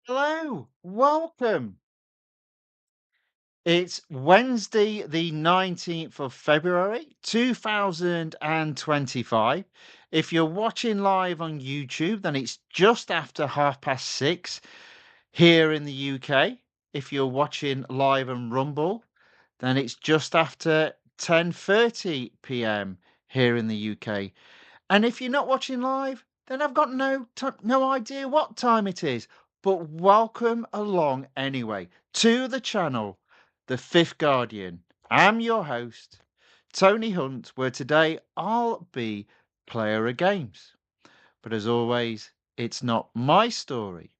Hello, welcome. It's Wednesday, the 19th of February, 2025. If you're watching live on YouTube, then it's just after 6:30 here in the UK. If you're watching live on Rumble, then it's just after 10:30 p.m. here in the UK. And if you're not watching live, then I've got no idea what time it is. But welcome along anyway to the channel, The Fifth Guardian. I'm your host, Tony Hunt, where today I'll be player of games. But as always, it's not my story.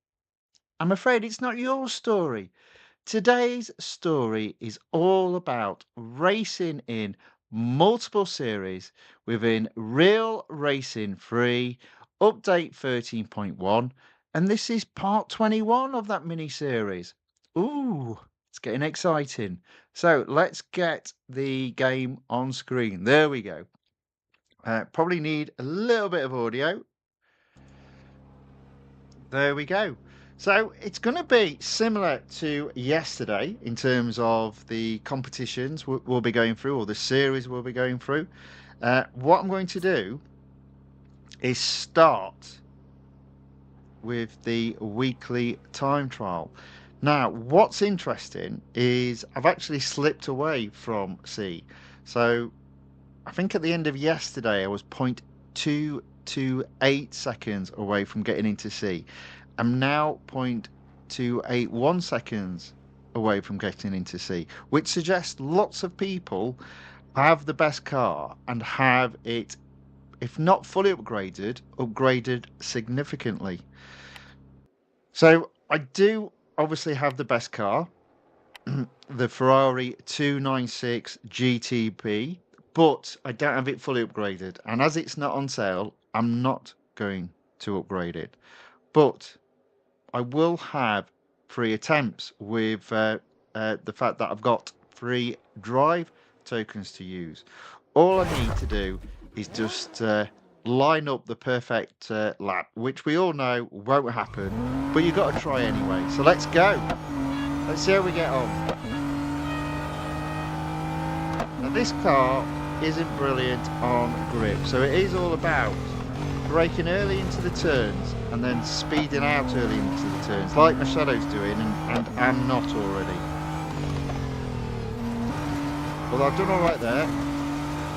I'm afraid it's not your story. Today's story is all about racing in multiple series within Real Racing 3 Update 13.1, and this is part 21 of that mini series. Ooh, it's getting exciting. So let's get the game on screen. There we go. Probably need a little bit of audio. There we go. So it's going to be similar to yesterday in terms of the competitions we'll be going through, or the series we'll be going through. What I'm going to do is start with the weekly time trial. Now, what's interesting is I've actually slipped away from C. So I think at the end of yesterday, I was 0.228 seconds away from getting into C. I'm now 0.281 seconds away from getting into C, which suggests lots of people have the best car and have it, if not fully upgraded significantly. So I do obviously have the best car, the Ferrari 296 GTB, but I don't have it fully upgraded. And as it's not on sale, I'm not going to upgrade it. But I will have 3 attempts with the fact that I've got 3 drive tokens to use. All I need to do is just line up the perfect lap, which we all know won't happen, but you've got to try anyway. So let's go. Let's see how we get on. Now this car isn't brilliant on grip, so it is all about braking early into the turns and then speeding out early into the turns, like my Shadow's doing, and I'm not already. Although I've done alright there,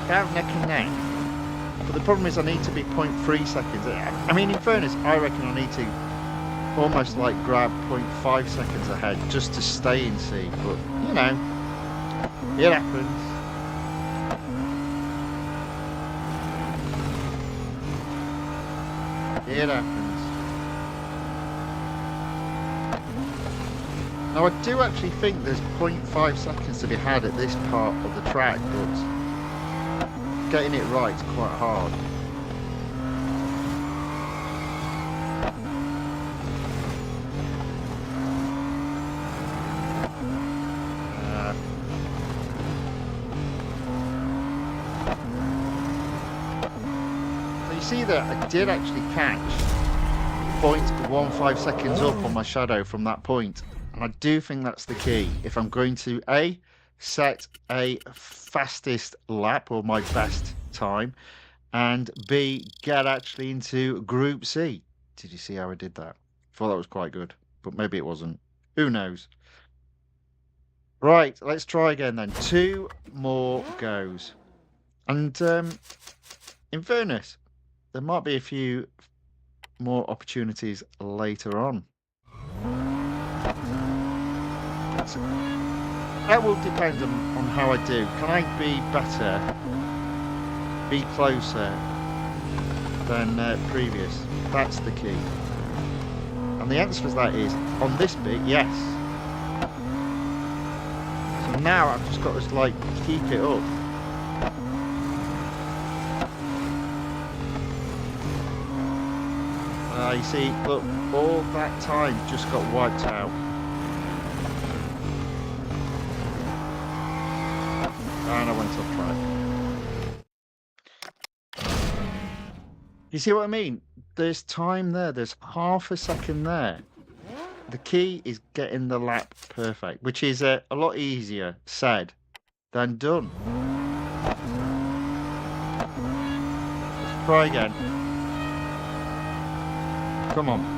about neck and neck. But the problem is I need to be 0.3 seconds. I mean, in fairness, I reckon I need to almost like grab 0.5 seconds ahead just to stay in C, but you know, it happens. It happens. Now I do actually think there's 0.5 seconds to be had at this part of the track, but getting it right is quite hard. See that I did actually catch 0.15 seconds up on my Shadow from that point, and I do think that's the key if I'm going to A, set a fastest lap or my best time, and B, get actually into Group C. Did you see how I did that? I thought that was quite good, but maybe it wasn't. Who knows? Right, let's try again then. 2 more goes. And in fairness, there might be a few more opportunities later on. So that will depend on how I do. Can I be better, be closer than previous? That's the key. And the answer to that is, on this bit, yes. So now I've just got to like keep it up. You see, look, all that time just got wiped out. And I went off track. You see what I mean? There's time there. There's half a second there. the key is getting the lap perfect, which is a lot easier said than done. Let's try again. Come on.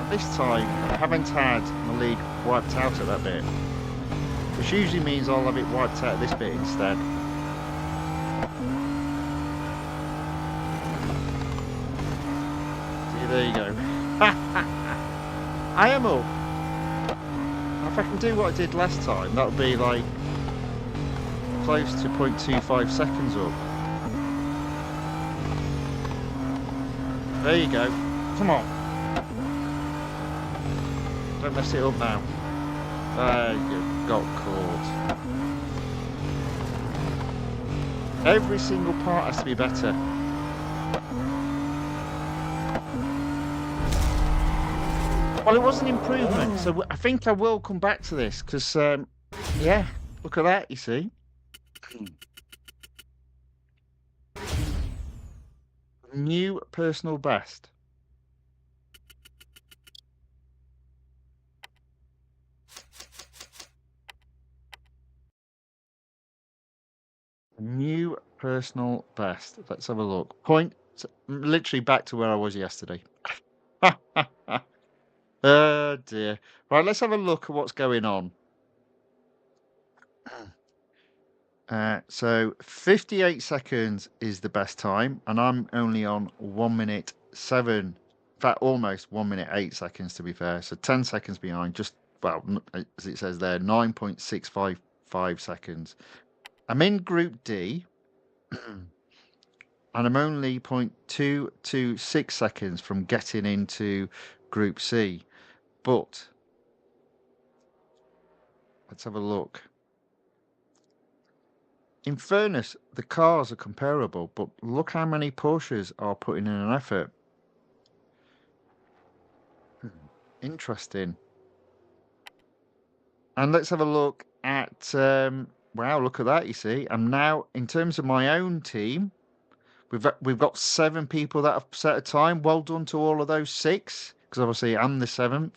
This time, I haven't had my lead wiped out at that bit, which usually means I'll have it wiped out this bit instead. See, there you go. I am up. If I can do what I did last time, that would be like close to 0.25 seconds up. There you go. Come on. Don't mess it up now. You got caught. Every single part has to be better. Well, it was an improvement, so I think I will come back to this, because, yeah, look at that, you see. New personal best. New personal best. Let's have a look. Literally back to where I was yesterday. Oh dear. Right, let's have a look at what's going on. So 58 seconds is the best time, and I'm only on 1 minute 7. In fact, almost 1 minute 8 seconds to be fair. So 10 seconds behind, just, well, as it says there, 9.655 seconds. I'm in Group D. And I'm only 0.226 seconds from getting into Group C. But let's have a look. In fairness, the cars are comparable, but look how many Porsches are putting in an effort. Interesting. And let's have a look at, wow, look at that, you see. I'm now, in terms of my own team, we've got 7 people that have set a time. Well done to all of those 6, because obviously I'm the 7th.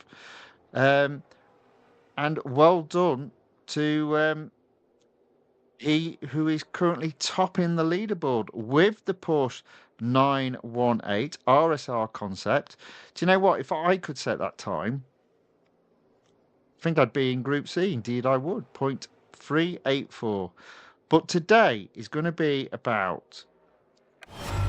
And well done to he who is currently topping the leaderboard with the Porsche 918 RSR concept. Do you know what? If I could set that time, I think I'd be in Group C. Indeed, I would. 0.384. But today is going to be about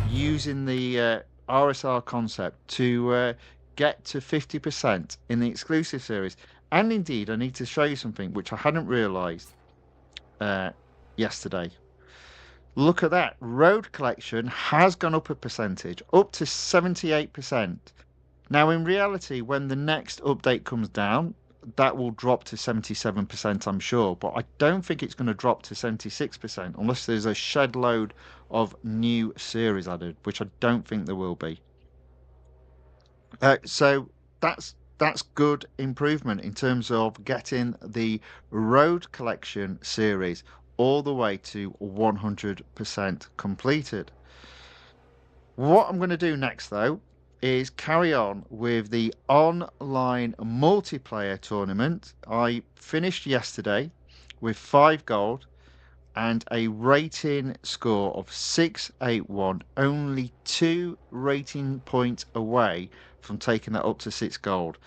using the RSR concept to get to 50% in the exclusive series. And indeed, I need to show you something which I hadn't realised yesterday. Look at that. Road collection has gone up a percentage, up to 78%. Now, in reality, when the next update comes down, that will drop to 77%, I'm sure. But I don't think it's going to drop to 76% unless there's a shed load of new series added, which I don't think there will be. So that's good improvement in terms of getting the road collection series all the way to 100% completed. What I'm going to do next, though, is carry on with the online multiplayer tournament. I finished yesterday with 5 gold and a rating score of 681, only 2 rating points away from taking that up to 6 gold.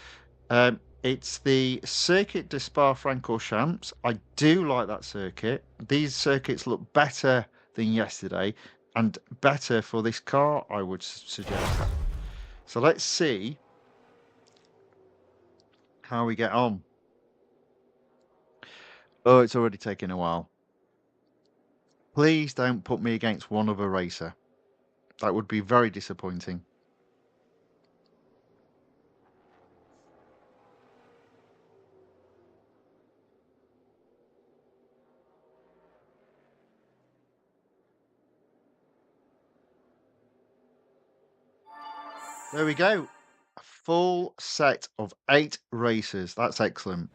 It's the Circuit de Spa-Francorchamps. I do like that circuit. These circuits look better than yesterday and better for this car, I would suggest. So let's see how we get on. Oh, it's already taken a while. Please don't put me against one other racer. That would be very disappointing. There we go. A full set of 8 races. That's excellent.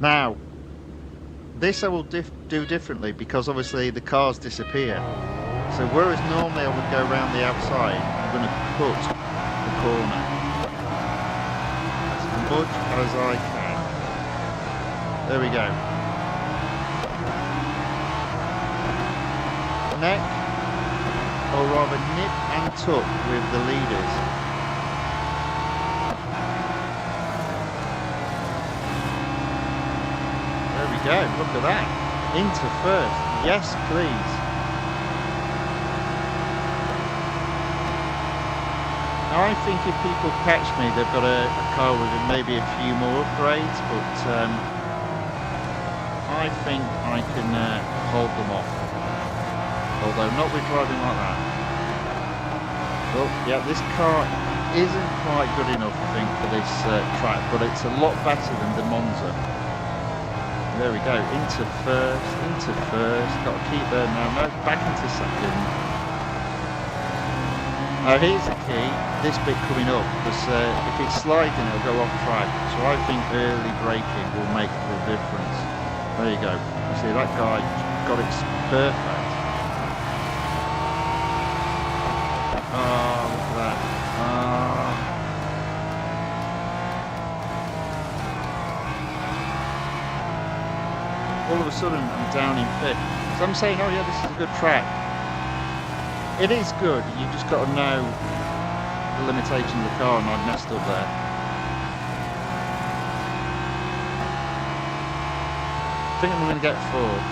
Now, this I will do differently because obviously the cars disappear. So whereas normally I would go around the outside, I'm going to cut the corner as much as I can. There we go. Neck, or rather nip and tuck with the leaders. There we go, look at that. Into first, yes please. Now I think if people catch me, they've got a car with maybe a few more upgrades, but I think I can hold them off. Although not with driving like that. Well, yeah, this car isn't quite good enough, I think, for this track, but it's a lot better than the Monza. There we go, into first, got to keep there now, no, back into second. Now here's the key, this bit coming up, because if it's sliding it'll go off track, so I think early braking will make the difference. There you go, you see that guy got it perfect. Oh, look at that. All of a sudden, I'm down in fifth. So I'm saying, oh yeah, this is a good track. It is good, you just got to know the limitations of the car, and I've messed up there. I think I'm going to get fourth.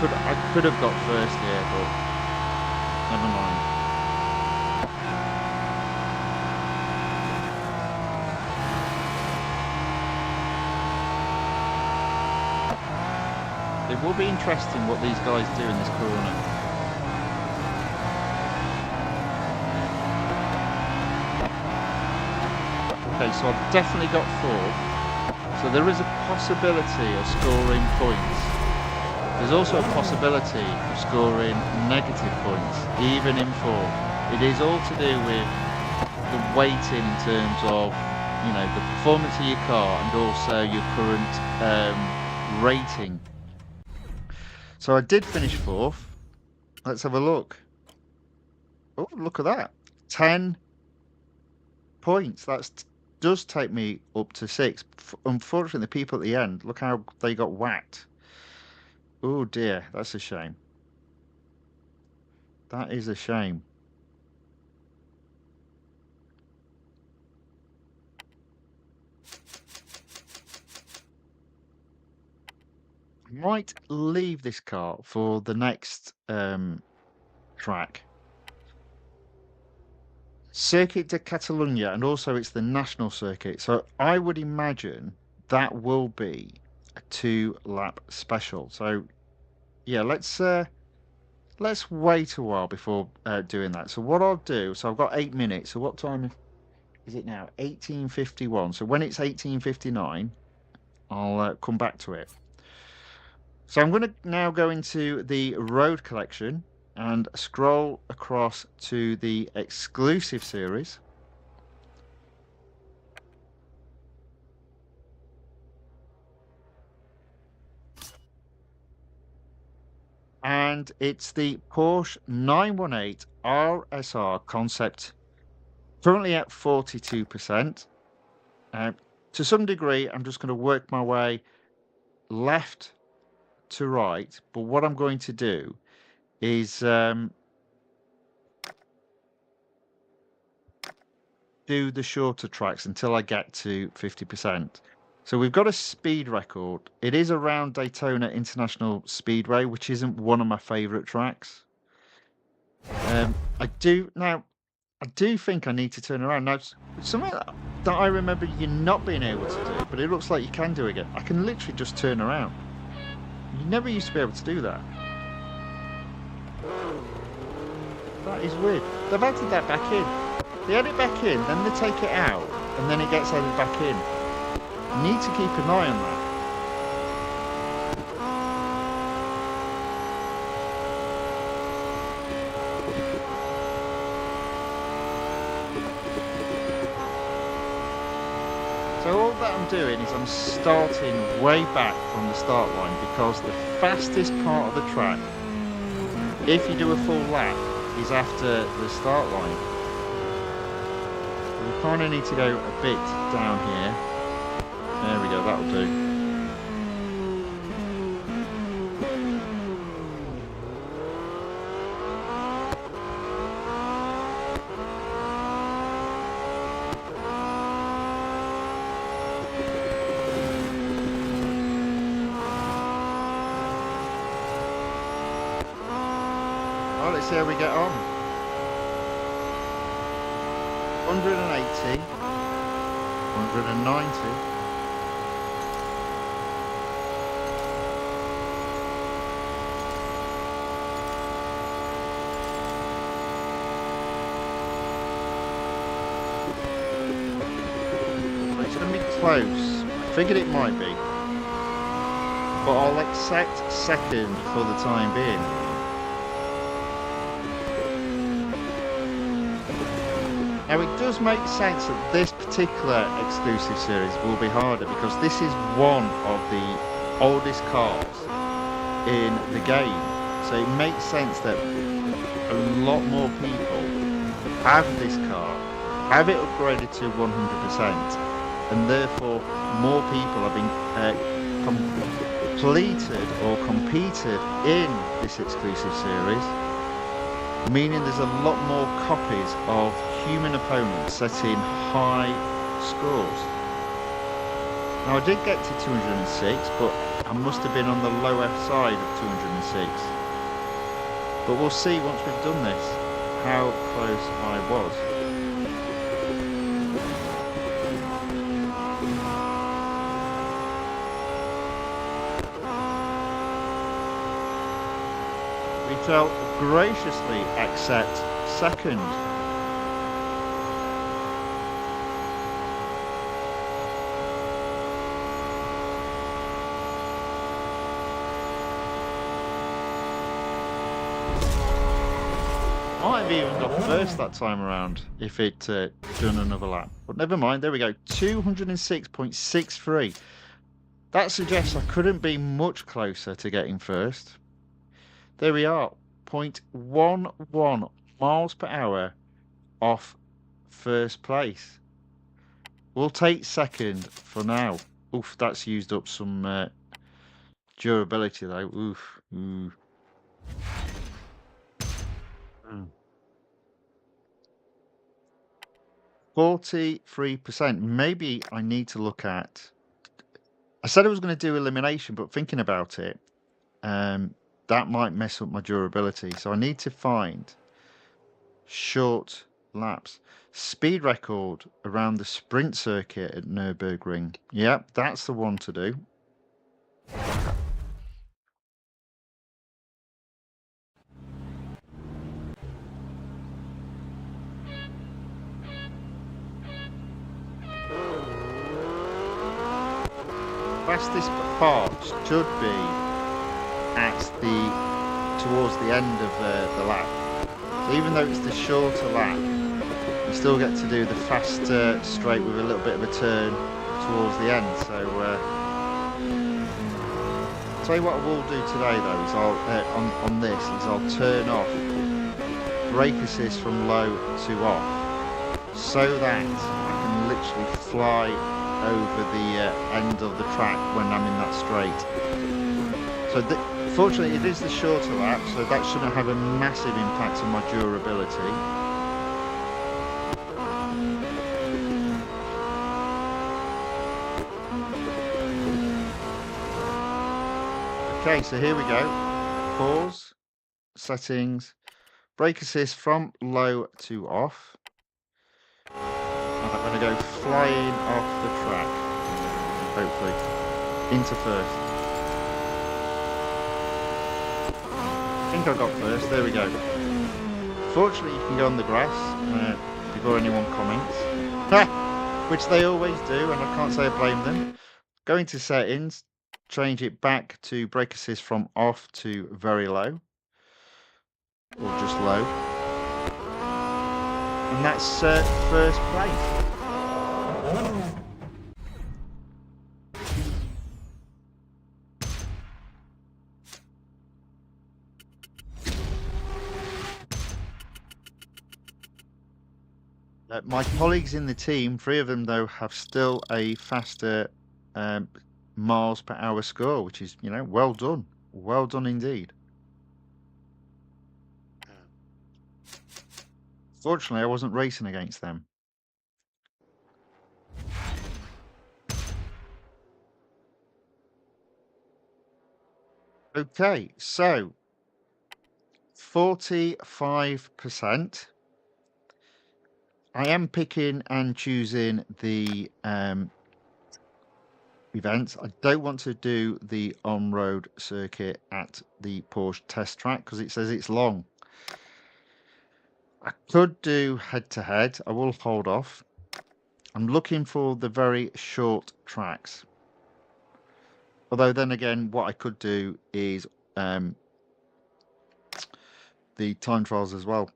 I could have got first here, but never mind. It will be interesting what these guys do in this corner. Okay, so I've definitely got fourth. So there is a possibility of scoring points. There's also a possibility of scoring negative points, even in fourth. It is all to do with the weighting in terms of, you know, the performance of your car and also your current rating. So I did finish fourth. Let's have a look. Oh, look at that. 10 points. That does take me up to 6. Unfortunately, the people at the end, look how they got whacked. Oh dear, that's a shame. That is a shame. I might leave this car for the next track. Circuit de Catalunya, and also it's the national circuit. So I would imagine that will be a 2-lap special. So yeah, let's wait a while before doing that. So what I'll do, so I've got 8 minutes. So what time is it now? 18:51. So when it's 18:59, I'll come back to it. So I'm going to now go into the road collection and scroll across to the exclusive series. And it's the Porsche 918 RSR concept, currently at 42%. To some degree, I'm just going to work my way left to right, but what I'm going to do is do the shorter tracks until I get to 50%. So we've got a speed record. It is around Daytona International Speedway, which isn't one of my favorite tracks. I do think I need to turn around. Now, it's something that I remember you not being able to do, but it looks like you can do again. I can literally just turn around. You never used to be able to do that. That is weird. They've added that back in. They add it back in, then they take it out, and then it gets added back in. You need to keep an eye on that. I'm doing is I'm starting way back from the start line, because the fastest part of the track, if you do a full lap, is after the start line. We kind of need to go a bit down here. There we go, that'll do. Well, let's see how we get on. 180, 190. It's going to be close. I figured it might be. But I'll accept second for the time being. Now, it does make sense that this particular exclusive series will be harder, because this is one of the oldest cars in the game. So it makes sense that a lot more people have this car, have it upgraded to 100%, and therefore more people have been completed or competed in this exclusive series, meaning there's a lot more copies of human opponents setting high scores. Now, I did get to 206, but I must have been on the lower side of 206. But we'll see once we've done this how close I was. We shall graciously accept second. Might have even got first that time around if it done another lap. But never mind, there we go. 206.63. That suggests I couldn't be much closer to getting first. There we are. 0.11 miles per hour off first place. We'll take second for now. Oof, that's used up some durability though. Oof. Ooh. 43%. Maybe I need to look at. I said I was going to do elimination, but thinking about it, that might mess up my durability. So I need to find short laps. Speed record around the sprint circuit at Nürburgring. Yep, that's the one to do. Fastest part should be at towards the end of the lap. So even though it's the shorter lap, you still get to do the fast straight with a little bit of a turn towards the end. So I'll tell you what I will do today though is I'll turn off brake assist from low to off, so that I can literally fly over the end of the track when I'm in that straight. So fortunately it is the shorter lap, so that shouldn't have a massive impact on my durability. Okay, so here we go. Pause, settings, brake assist from low to off. And I'm going to go flying off the track, hopefully, into first. I think I got first, there we go. Fortunately, you can go on the grass before anyone comments, which they always do, and I can't say I blame them. Go into settings, change it back to brake assist from off to very low, or just low. And that's first place. My colleagues in the team, 3 of them though, have still a faster um, miles per hour score, which is, well done. Well done indeed. Fortunately, I wasn't racing against them. Okay, so 45%. I am picking and choosing the events. I don't want to do the on-road circuit at the Porsche test track because it says it's long. I could do head-to-head. I will hold off. I'm looking for the very short tracks. Although then again, what I could do is the time trials as well.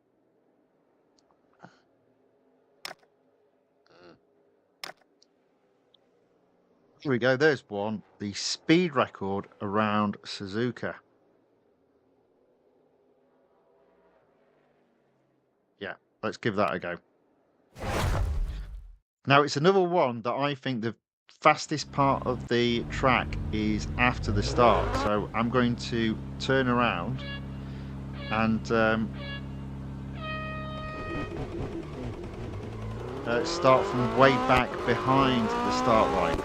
Here we go. There's one. The speed record around Suzuka. Yeah, let's give that a go. Now, it's another one that I think the fastest part of the track is after the start. So I'm going to turn around and start from way back behind the start line.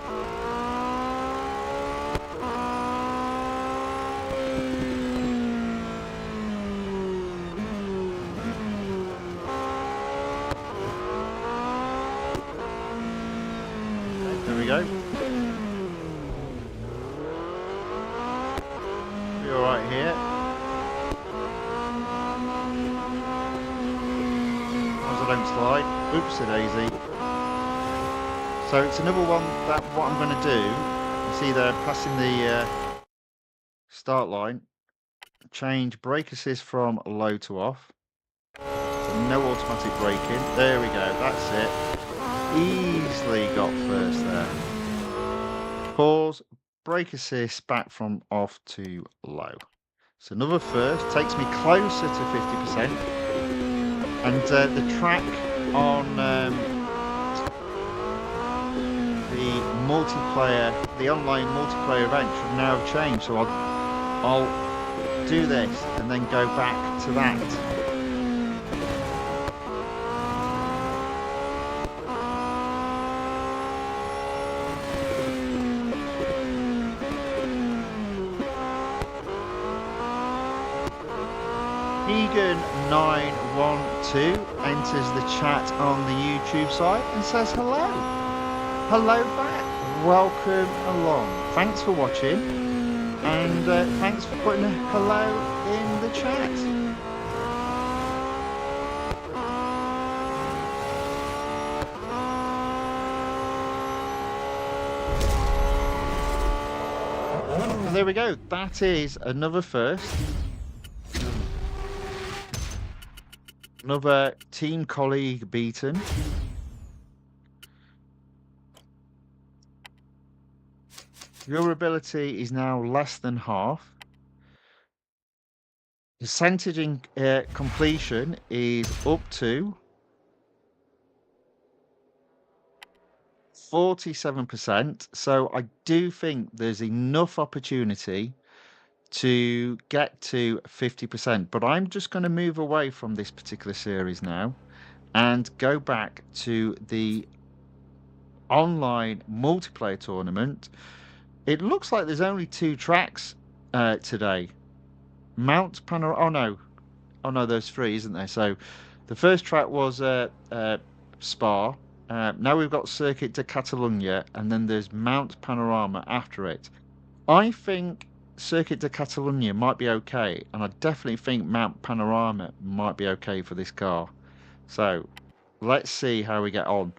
There we go. Be all right here. As I don't slide. Oopsie daisy. So it's another one that what I'm going to do. You see there, passing the start line. Change brake assist from low to off. So no automatic braking. There we go. That's it. Easily got first there. Pause, brake assist back from off to low. So another first, takes me closer to 50%. And the track on the multiplayer, the online multiplayer event should now have changed. So I'll do this and then go back to that. Egan912 enters the chat on the YouTube side and says hello. Hello back. Welcome along. Thanks for watching and thanks for putting a hello in the chat. So there we go. That is another first. Another team colleague beaten. Durability is now less than half. Percentage in completion is up to 47%. So I do think there's enough opportunity to get to 50%. But I'm just going to move away from this particular series now and go back to the online multiplayer tournament. It looks like there's only 2 tracks today. Mount Panorama. Oh no, there's 3, isn't there? So the first track was Spa. Now we've got Circuit de Catalunya, and then there's Mount Panorama after it. I think Circuit de Catalunya might be okay, and I definitely think Mount Panorama might be okay for this car. So let's see how we get on.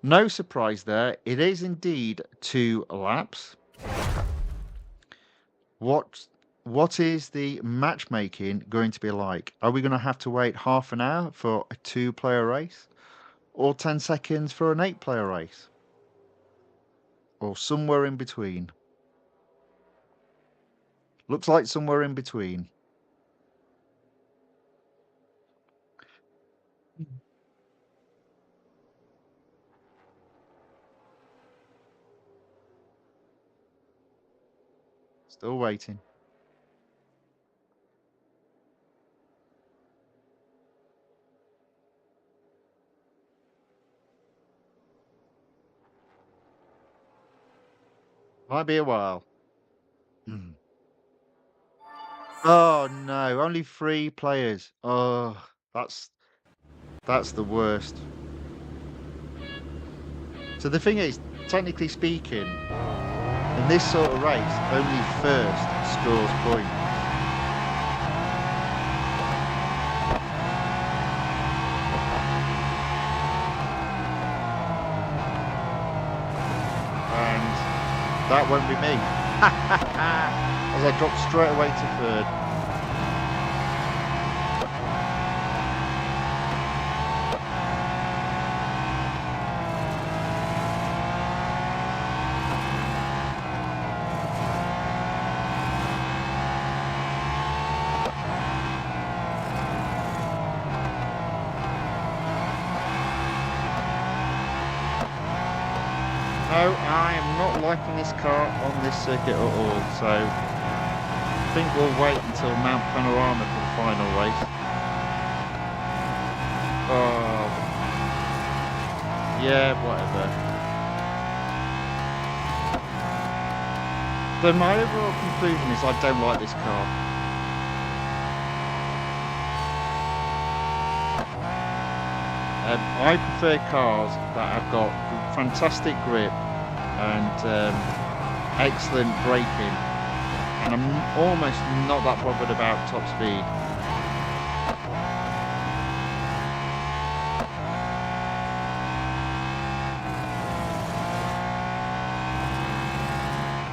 No surprise there. It is indeed 2 laps. What is the matchmaking going to be like? Are we going to have to wait half an hour for a 2-player race? Or 10 seconds for an 8-player race? Or somewhere in between? Looks like somewhere in between. Still waiting. Might be a while. Mm. Oh no, only 3 players. Oh, that's the worst. So the thing is, technically speaking, in this sort of race, only first scores points. And that won't be me. As I drop straight away to third. No, I am not liking this car on this circuit at all, so I think we'll wait until Mount Panorama for the final race. Oh, yeah, whatever. So my overall conclusion is I don't like this car. I prefer cars that have got fantastic grip and excellent braking, and I'm almost not that bothered about top speed.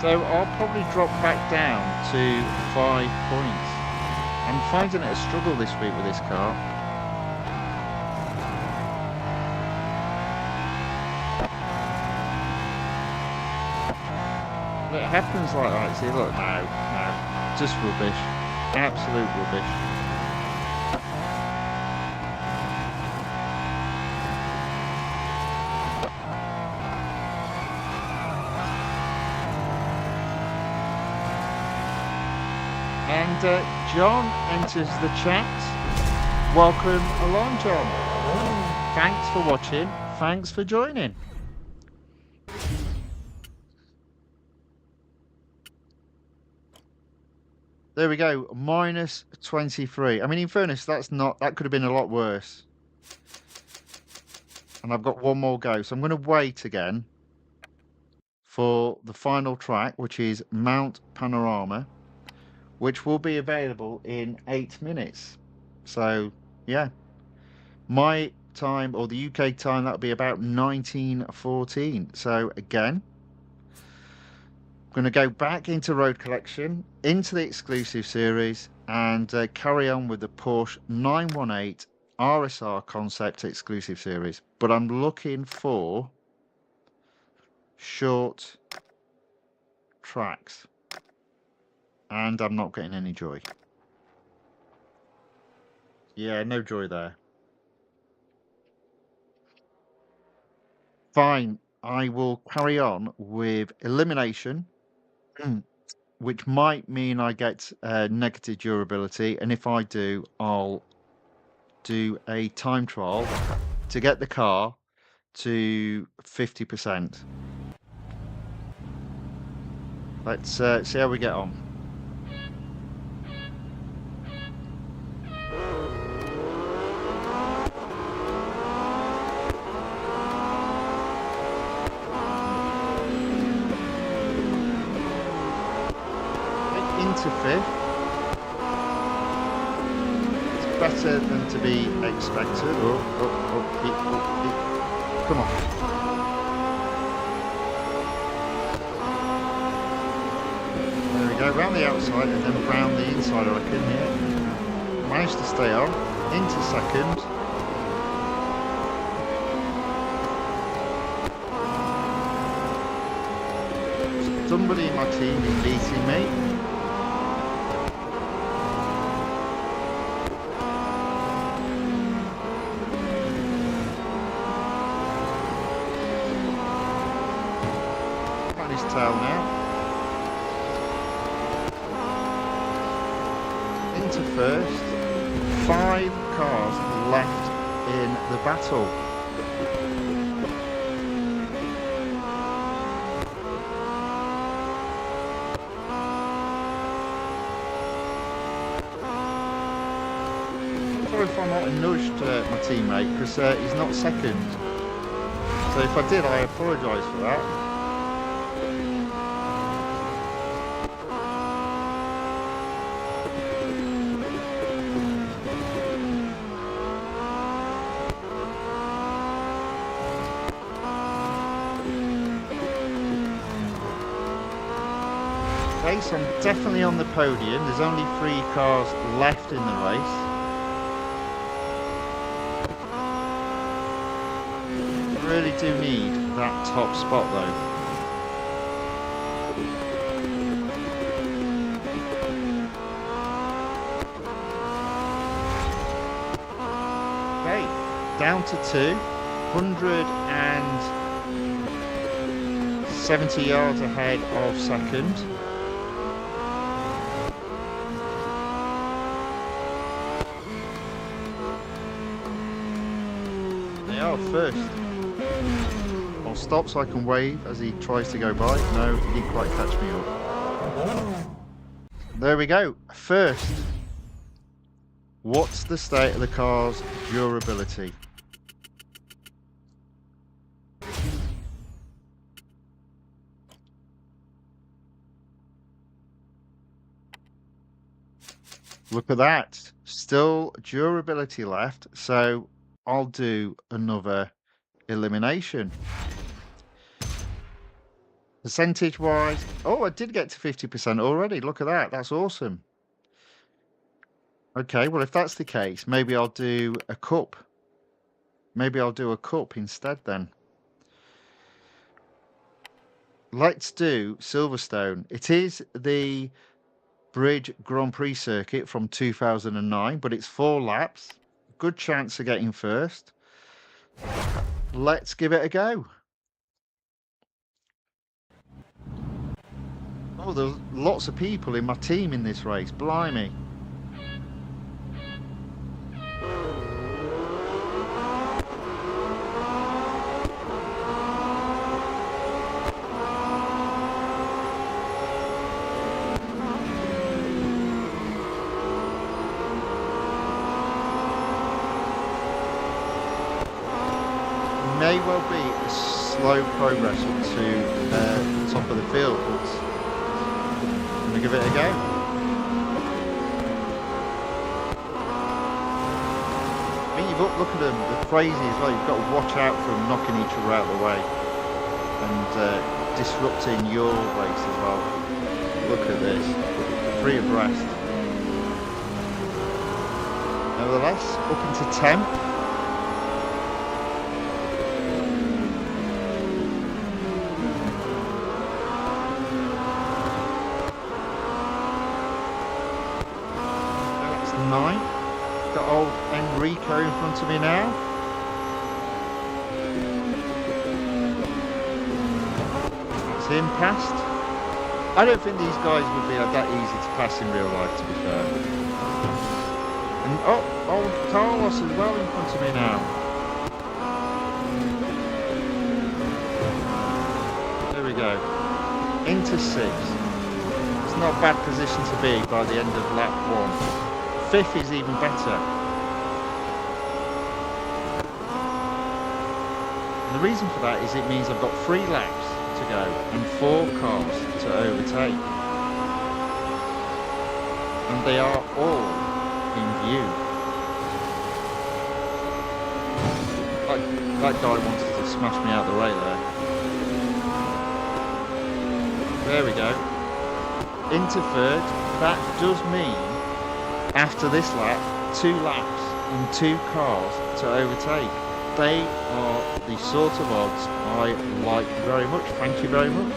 So I'll probably drop back down to 5 points. I'm finding it a struggle this week with this car. It happens like that. See, look, no, just rubbish, absolute rubbish. And John enters the chat. Welcome along, John. Thanks for watching. Thanks for joining. There we go, minus 23. I mean, in fairness, that could have been a lot worse. And I've got one more go, so I'm going to wait again for the final track, which is Mount Panorama, which will be available in 8 minutes. So, yeah, my time, or the UK time, that'll be about 19:14. So, again, going to go back into Road Collection, into the exclusive series, and carry on with the Porsche 918 RSR Concept exclusive series. But I'm looking for short tracks, and I'm not getting any joy. Yeah, no joy there. Fine, I will carry on with Elimination, which might mean I get negative durability, and if I do, I'll do a time trial to get the car to 50%. Let's see how we get on. Into 5th. It's better than to be expected. Come on. There we go, round the outside and then round the inside, I reckon, yeah. Managed to stay on, into 2nd. Somebody in my team is beating me. Tail now. into first. 5 cars left in the battle. Sorry if I might have nudged my teammate, because he's not second. So if I did, I apologise for that. Okay, so I'm definitely on the podium. There's only 3 cars left in the race. I really do need that top spot though. Okay, down to 2, 170 yards ahead of second. They are first. I'll stop so I can wave as he tries to go by. No, he didn't quite catch me up. There we go, first. What's the state of the car's durability? Look at that. Still durability left, so I'll do another elimination. Percentage wise, oh, I did get to 50% already. Look at that. That's awesome. Okay, well, if that's the case, maybe I'll do a cup. Maybe I'll do a cup instead then. Let's do Silverstone. It is the Bridge Grand Prix circuit from 2009, but it's 4 laps. Good chance of getting first. Let's give it a go. Oh, there's lots of people in my team in this race. Blimey. May well be a slow progress up to the top of the field, but I'm going to give it a go. I mean, look at them, they're crazy as well. You've got to watch out for them knocking each other out of the way and disrupting your race as well. Look at this, 3 abreast. Nevertheless, up into 10th. Got old Enrico in front of me now. That's him passed. I don't think these guys would be that easy to pass in real life, to be fair. And oh, old Carlos as well in front of me now. There we go. Into 6. It's not a bad position to be by the end of lap 1. 5th is even better. And the reason for that is it means I've got 3 laps to go and 4 cars to overtake. And they are all in view. That guy wanted to smash me out of the way there. There we go. Into 3rd. That does mean after this lap, 2 laps and 2 cars to overtake. They are the sort of odds I like very much. Thank you very much.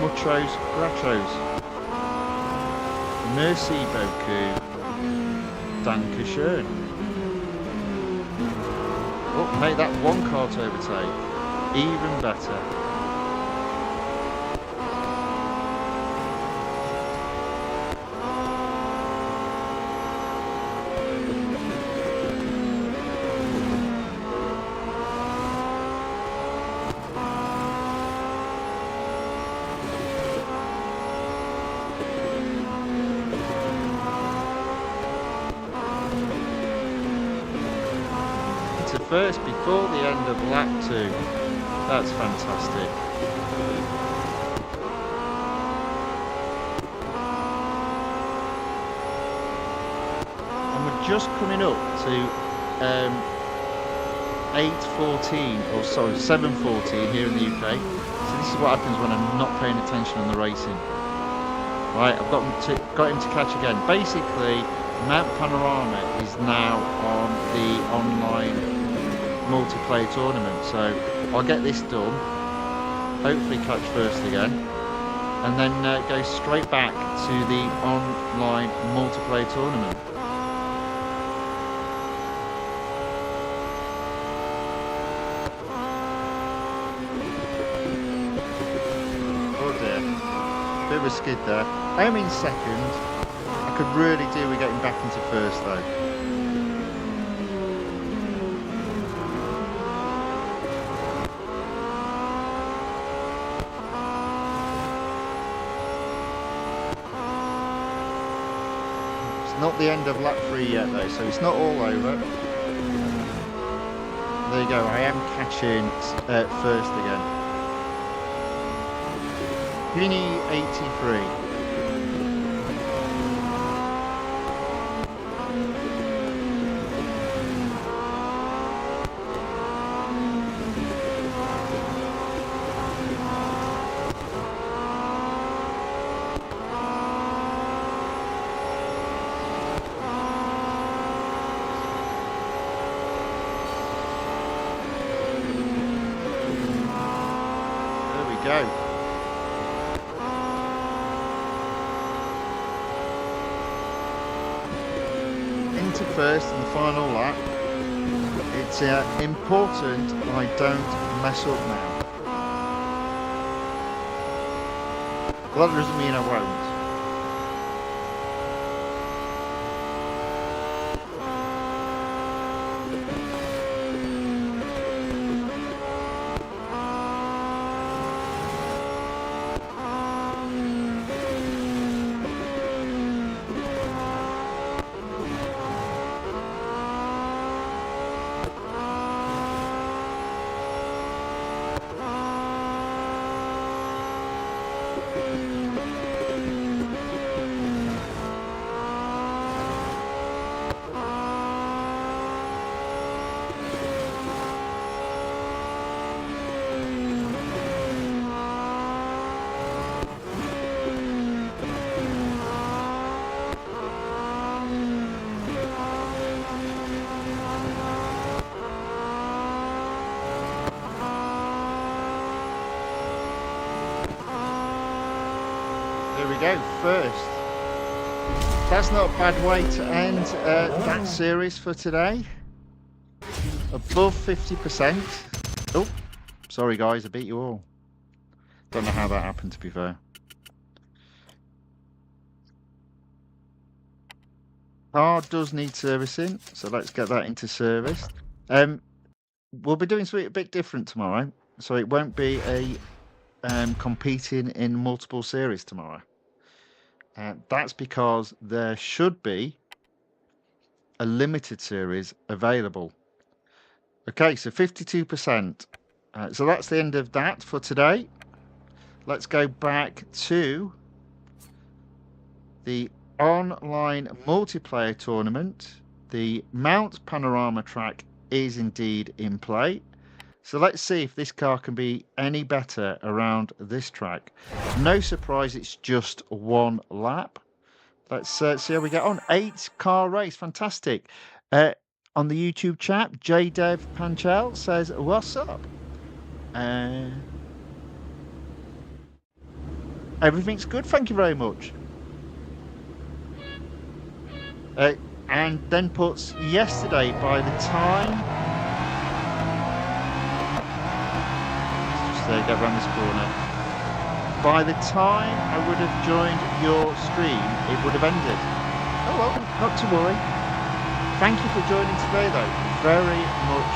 Muchos gracias. Merci beaucoup. Dankeschön. Oh, make that 1 car to overtake. Even better. first before the end of lap 2. That's fantastic. And we're just coming up to 8:14, or sorry, 7:14 here in the UK. So this is what happens when I'm not paying attention on the racing. Right, I've got him to catch again. Basically, Mount Panorama is now on the online multiplayer tournament, so I'll get this done, hopefully catch first again, and then go straight back to the online multiplayer tournament. Oh dear, bit of a skid there. I am in second. I could really do with getting back into first though. Not the end of lap 3 yet though, so it's not all over. There you go, I am catching first again. Guinea 83. Go. Into first in the final lap. It's important I don't mess up now. Well, that doesn't mean I won't. There we go, first. That's not a bad way to end that series for today. Above 50%. Oh, sorry guys, I beat you all. Don't know how that happened, to be fair. Car does need servicing, so let's get that into service. We'll be doing something a bit different tomorrow, so it won't be a competing in multiple series tomorrow. That's because there should be a limited series available. Okay, so 52%. So that's the end of that for today. Let's go back to the online multiplayer tournament. The Mount Panorama track is indeed in play. So let's see if this car can be any better around this track. No surprise, it's just one lap. Let's see how we get on. 8-car race, fantastic. On the YouTube chat, JDev Panchel says, what's up? Everything's good, thank you very much. And then puts yesterday by the time... Get around this corner. By the time I would have joined your stream, it would have ended. Oh well, not to worry. Thank you for joining today though, very much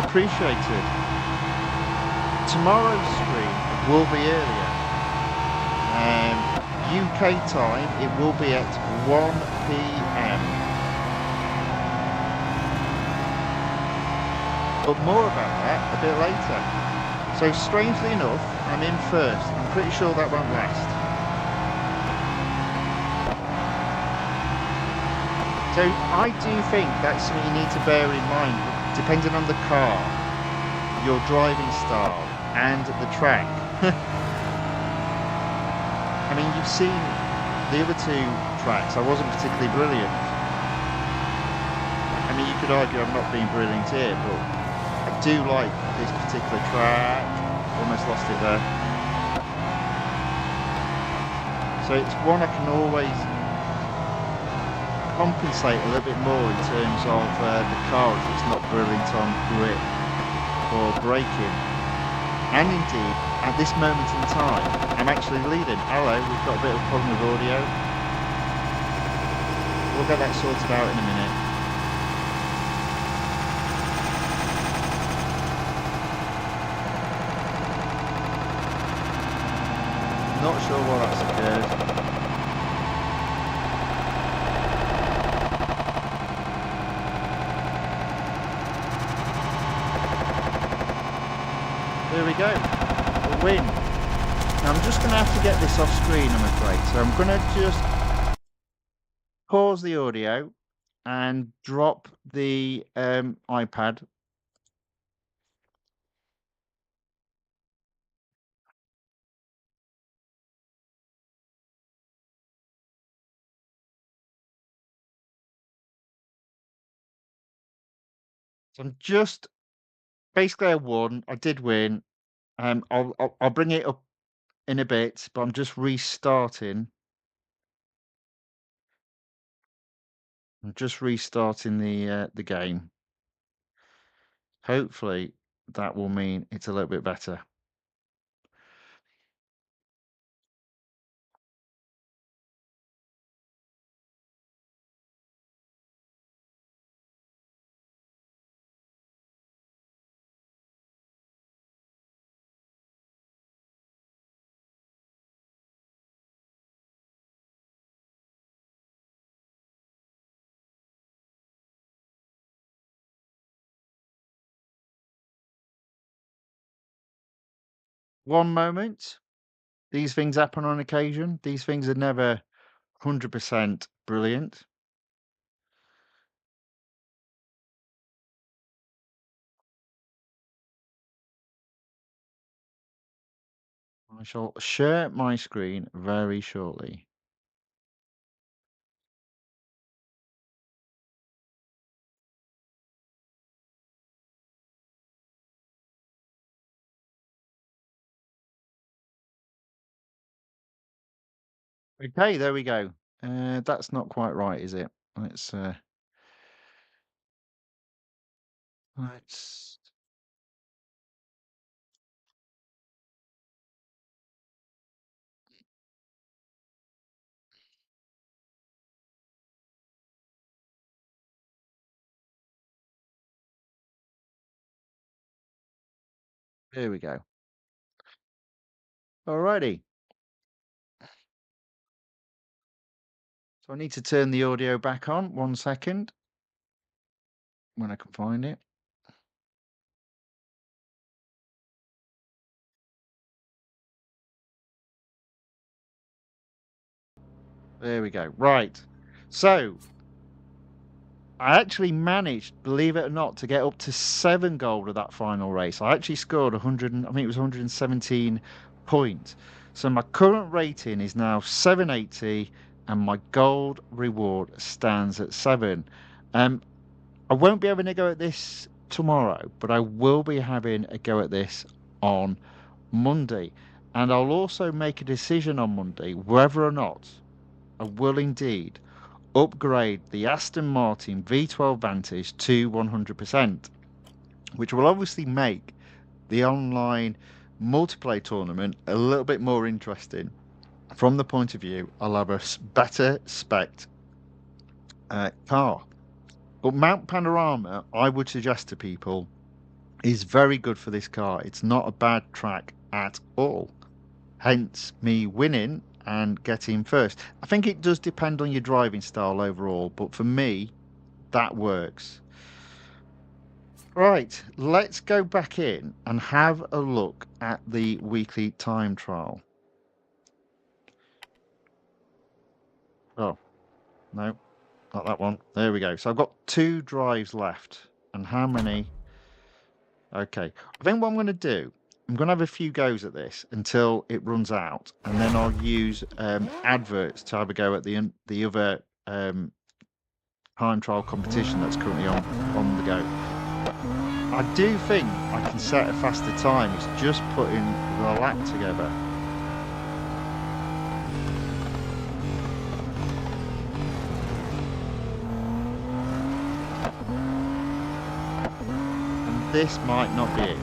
appreciated. Tomorrow's stream will be earlier. UK time, it will be at 1 p.m. But more about that a bit later. So strangely enough, I'm in first. I'm pretty sure that won't last. So I do think that's something you need to bear in mind, depending on the car, your driving style, and the track. I mean, you've seen the other two tracks. I wasn't particularly brilliant. I mean, you could argue I'm not being brilliant here, but I do like this particular track. Almost lost it there. So it's one I can always compensate a little bit more in terms of the car if it's not brilliant on grip or braking. And indeed, at this moment in time, I'm actually leading. Hello, we've got a bit of a problem with audio. We'll get that sorted out in a minute. Not sure why that's occurred. There we go, a win. Now I'm just going to have to get this off screen, I'm afraid. So I'm going to just pause the audio and drop the iPad. So I'm just basically I won. I did win. I'll bring it up in a bit, but I'm just restarting. I'm just restarting the game. Hopefully that will mean it's a little bit better. One moment. These things happen on occasion. These things are never 100% brilliant. I shall share my screen very shortly. Okay, there we go. That's not quite right, is it? Let's There we go. Alrighty. So I need to turn the audio back on. 1 second when I can find it. There we go. Right. So I actually managed, believe it or not, to get up to 7 gold of that final race. I actually scored 100, I think it was 117 points. So my current rating is now 780 and my gold reward stands at 7. I won't be having a go at this tomorrow, but I will be having a go at this on Monday. And I'll also make a decision on Monday whether or not I will indeed upgrade the Aston Martin V12 Vantage to 100%, which will obviously make the online multiplayer tournament a little bit more interesting from the point of view I'll have a better spec car. But Mount Panorama, I would suggest to people, is very good for this car. It's not a bad track at all. Hence me winning and getting first. I think it does depend on your driving style overall, but for me, that works. Right, let's go back in and have a look at the weekly time trial. Oh, no, not that one. There we go. So I've got 2 drives left. And how many? Okay. I think what I'm gonna do, I'm gonna have a few goes at this until it runs out, and then I'll use, adverts to have a go at the other, time trial competition that's currently on the go. I do think I can set a faster time. It's just putting the lap together. And this might not be it.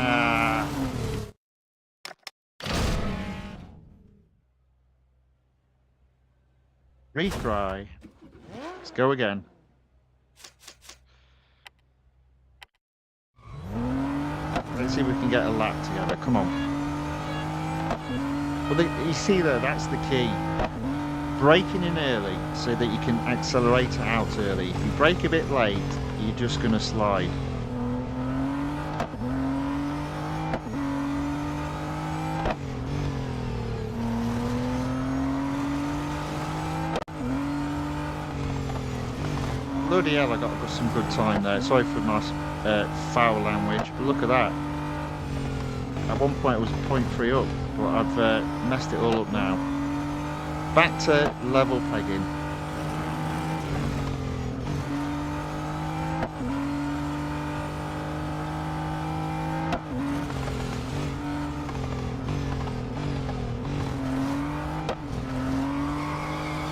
Ah, retry. Let's go again. Let's see if we can get a lap together. Come on. Well, you see there, that's the key. Braking in early so that you can accelerate out early. If you brake a bit late, you're just going to slide. Bloody hell, I got some good time there. Sorry for my foul language, but look at that. At one point it was 0.3 up, but I've messed it all up now. Back to level pegging.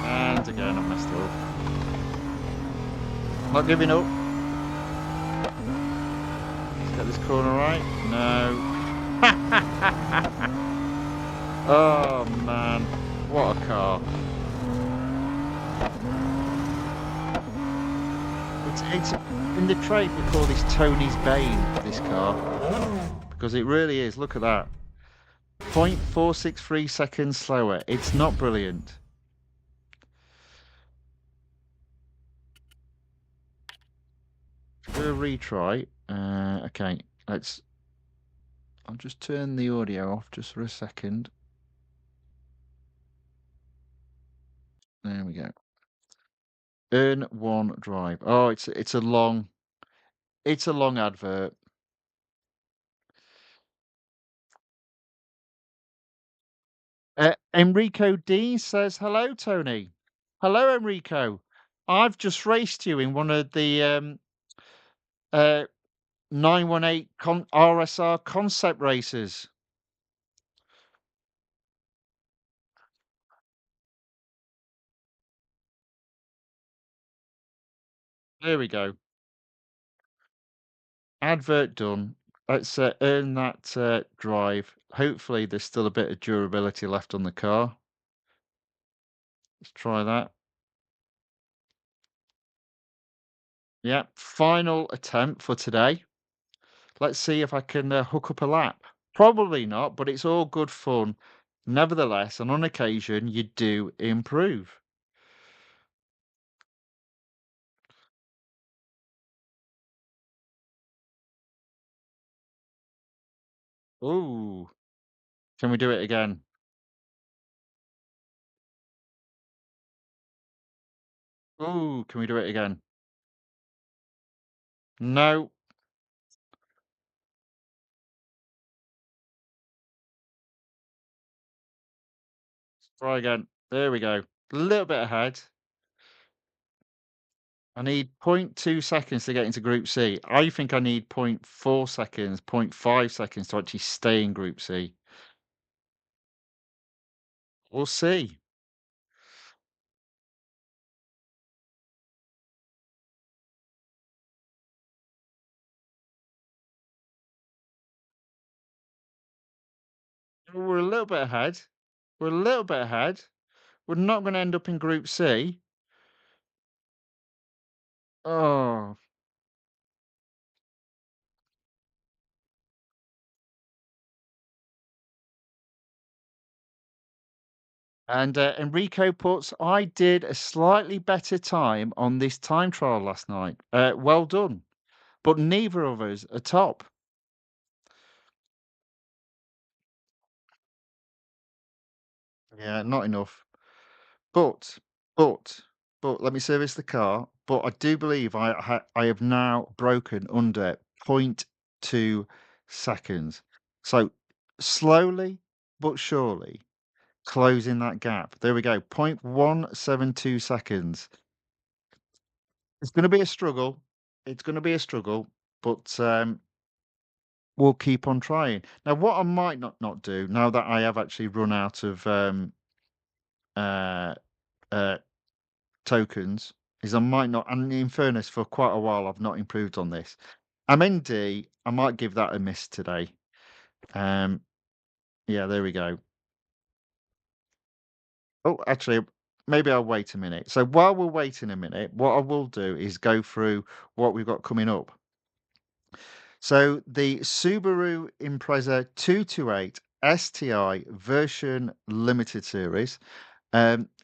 And again, I messed it up. Not giving up. Let's get this corner right. No. Oh man, what a car. It's in the trade we call this Tony's Bane, this car. Because it really is, look at that. 0.463 seconds slower. It's not brilliant. Do a retry. Okay, I'll just turn the audio off just for a second. There we go. Earn one drive. Oh, it's a long advert. Enrico D says hello, Tony. Hello, Enrico. I've just raced you in one of the uh 918 RSR concept races. There we go. Advert done. Let's earn that drive. Hopefully, there's still a bit of durability left on the car. Let's try that. Yeah, final attempt for today. Let's see if I can hook up a lap. Probably not, but it's all good fun. Nevertheless, and on occasion, you do improve. Ooh, can we do it again? Ooh, can we do it again? No. Try again. There we go. A little bit ahead. I need zero point 0.2 seconds to get into Group C. I think I need zero point 0.4 seconds, zero point 0.5 seconds to actually stay in Group C. We'll see. We're a little bit ahead. We're a little bit ahead. We're not going to end up in Group C. Oh, And Enrico puts, I did a slightly better time on this time trial last night. Well done. But neither of us are top. Yeah, not enough. But, but, but let me service the car. But I do believe I have now broken under zero point 0.2 seconds. So slowly but surely closing that gap. There we go. 0.172 seconds. It's going to be a struggle. It's going to be a struggle, but we'll keep on trying. Now, what I might not do now that I have actually run out of uh, uh, tokens is I might not, and in fairness, for quite a while, I've not improved on this. I'm in D. I might give that a miss today. Um, yeah, there we go. Oh, actually, maybe I'll wait a minute. So while we're waiting a minute, what I will do is go through what we've got coming up. So the Subaru Impreza 228 STI version limited series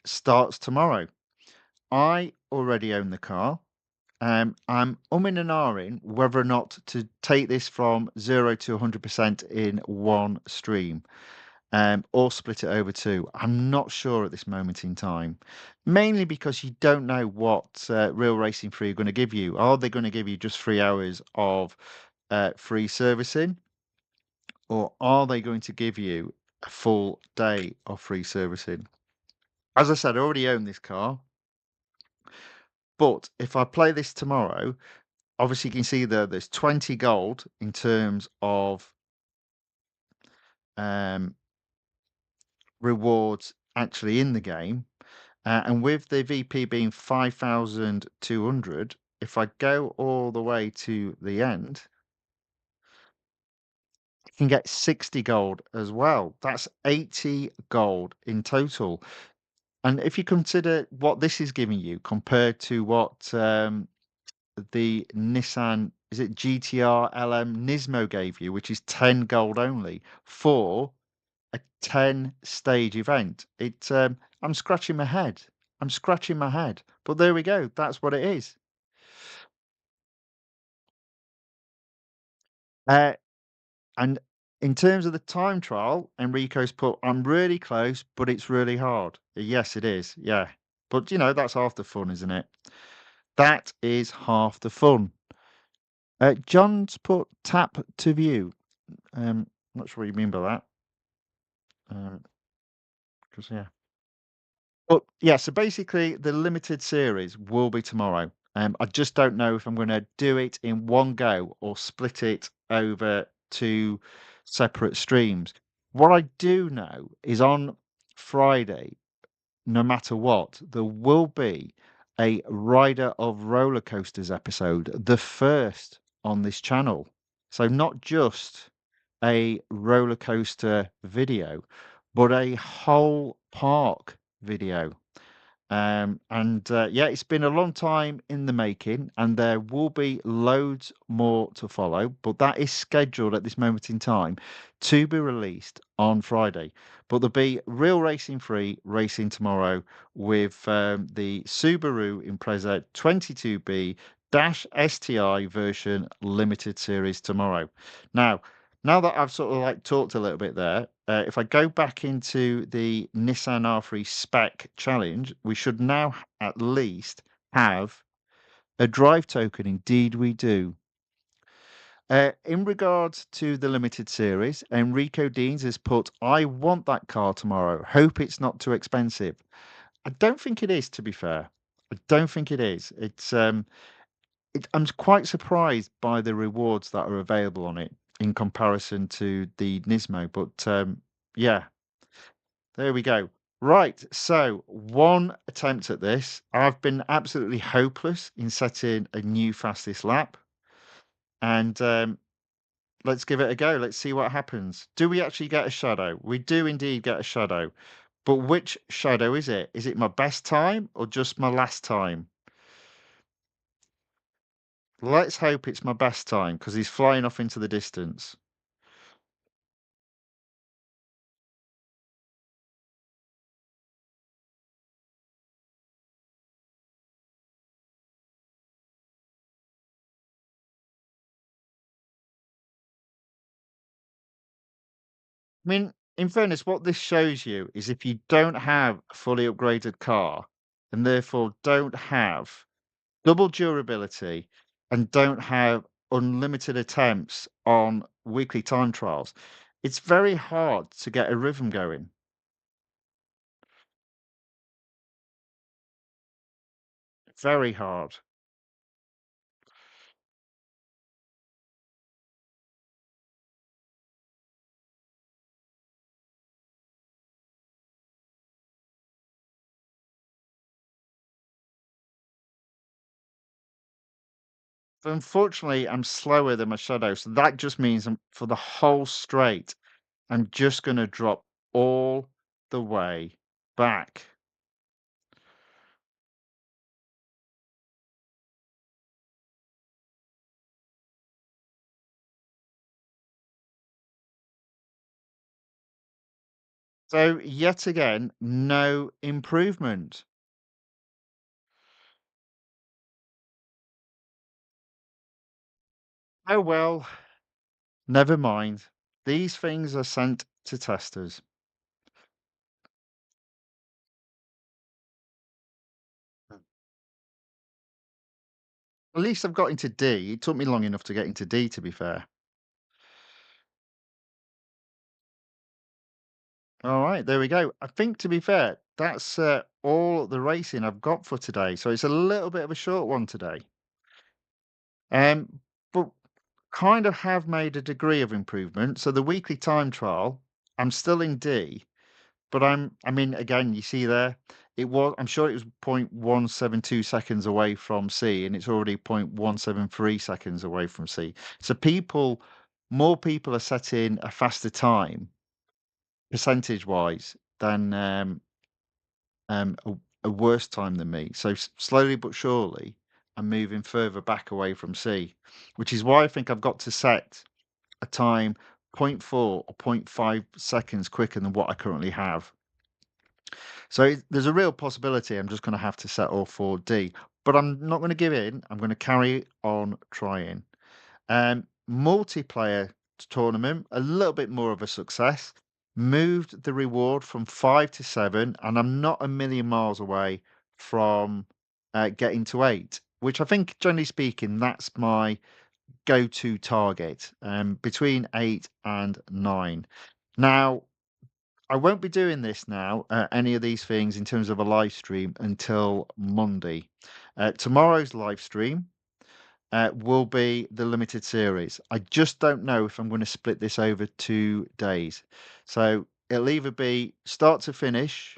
starts tomorrow. I already own the car. I'm umming and ahhing whether or not to take this from 0 to 100% in one stream, or split it over two. I'm not sure at this moment in time, mainly because you don't know what Real Racing Free are going to give you. Are they going to give you just 3 hours of free servicing, or are they going to give you a full day of free servicing? As I said, I already own this car, but if I play this tomorrow, obviously, you can see there's 20 gold in terms of um, rewards actually in the game. And with the VP being 5,200, if I go all the way to the end, I can get 60 gold as well. That's 80 gold in total. And if you consider what this is giving you compared to what the Nissan, is it GTR LM Nismo gave you, which is 10 gold only for a 10 stage event. I'm scratching my head. I'm scratching my head. But there we go. That's what it is. Uh, and in terms of the time trial, Enrico's put, I'm really close, but it's really hard. Yes, it is. Yeah. But that's half the fun, isn't it? That is half the fun. John's put tap to view. Not sure what you mean by that. Because yeah. But yeah, so basically the limited series will be tomorrow. I just don't know if I'm going to do it in one go or split it over two separate streams. What I do know is on Friday, no matter what, there will be a Rider of Roller Coasters episode, the first on this channel. So not just a roller coaster video, but a whole park video. Yeah, it's been a long time in the making, and there will be loads more to follow, but that is scheduled at this moment in time to be released on Friday. But there'll be real racing free racing tomorrow with the Subaru Impreza 22B dash STI version limited series tomorrow. Now, now that I've sort of like talked a little bit there, if I go back into the Nissan R3 Spec challenge, we should now at least have a drive token. Indeed, we do. In regards to the limited series, Enrico Deans has put, I want that car tomorrow. Hope it's not too expensive. I don't think it is, to be fair. I don't think it is. I'm quite surprised by the rewards that are available on it in comparison to the Nismo, but yeah, there we go. Right, so one attempt at this. I've been absolutely hopeless in setting a new fastest lap, and let's give it a go. Let's see what happens. Do we actually get a shadow? We do indeed get a shadow, but which shadow is it? Is it my best time or just my last time? Let's hope it's my best time because he's flying off into the distance. I mean, in fairness, what this shows you is if you don't have a fully upgraded car and therefore don't have double durability and don't have unlimited attempts on weekly time trials, it's very hard to get a rhythm going. Very hard. So unfortunately, I'm slower than my shadow, so that just means for the whole straight, I'm just going to drop all the way back. So yet again, no improvement. Oh well, never mind. These things are sent to testers. At least I've got into D. It took me long enough to get into D, to be fair. All right, there we go. I think, to be fair, that's all the racing I've got for today. So it's a little bit of a short one today. But kind of have made a degree of improvement. So the weekly time trial, I'm still in D, but I mean, again, you see there, I'm sure it was 0.172 seconds away from C, and it's already 0.173 seconds away from C. So more people are setting a faster time, percentage wise, than a worse time than me. So slowly but surely, I'm moving further back away from C, which is why I think I've got to set a time zero point 0.4 or zero point 0.5 seconds quicker than what I currently have. So there's a real possibility I'm just going to have to settle for D, but I'm not going to give in. I'm going to carry on trying. Multiplayer tournament, a little bit more of a success. Moved the reward from 5 to 7, and I'm not a million miles away from getting to 8, which I think, generally speaking, that's my go-to target, between 8 and 9. Now, I won't be doing this now, any of these things in terms of a live stream until Monday. Tomorrow's live stream will be the limited series. I just don't know if I'm going to split this over 2 days. So it'll either be start to finish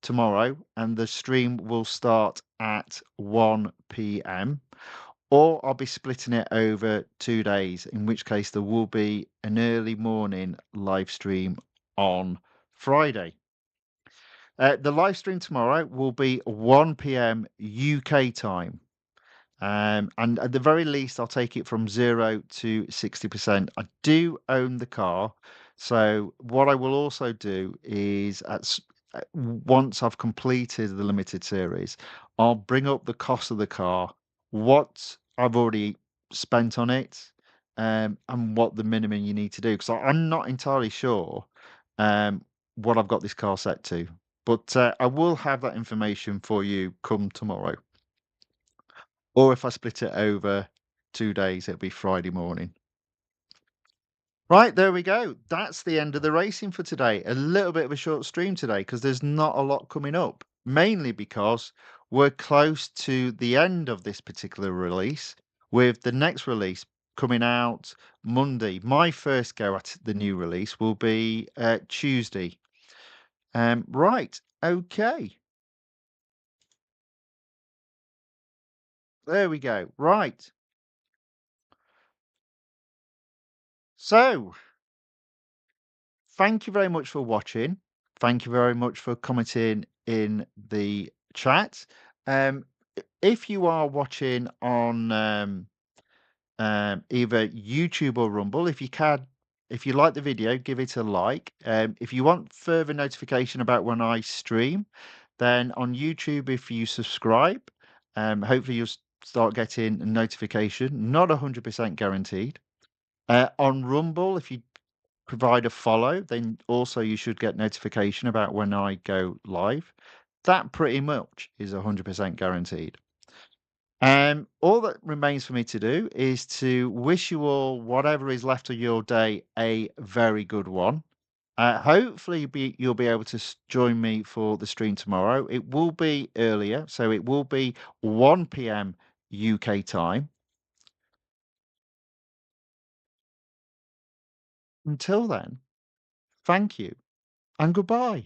tomorrow, and the stream will start at 1 p.m., or I'll be splitting it over 2 days, in which case there will be an early morning live stream on Friday. The live stream tomorrow will be 1 p.m. UK time. And at the very least, I'll take it from 0 to 60%. I do own the car. So what I will also do is once I've completed the limited series, I'll bring up the cost of the car, what I've already spent on it, and what the minimum you need to do. Because I'm not entirely sure um, what I've got this car set to. But I will have that information for you come tomorrow. Or if I split it over 2 days, it'll be Friday morning. Right, there we go. That's the end of the racing for today. A little bit of a short stream today because there's not a lot coming up, mainly because we're close to the end of this particular release, with the next release coming out Monday. My first go at the new release will be Tuesday. Right, okay. There we go. Right. So, thank you very much for watching. Thank you very much for commenting in the chat. If you are watching on either YouTube or Rumble, if you like the video, give it a like. If you want further notification about when I stream, then on YouTube, if you subscribe, hopefully you'll start getting a notification. Not 100% guaranteed. On Rumble, if you provide a follow, then also you should get notification about when I go live. That pretty much is 100% guaranteed. All that remains for me to do is to wish you all, whatever is left of your day, a very good one. Hopefully, you'll be able to join me for the stream tomorrow. It will be earlier, so it will be 1 p.m. UK time. Until then, thank you and goodbye.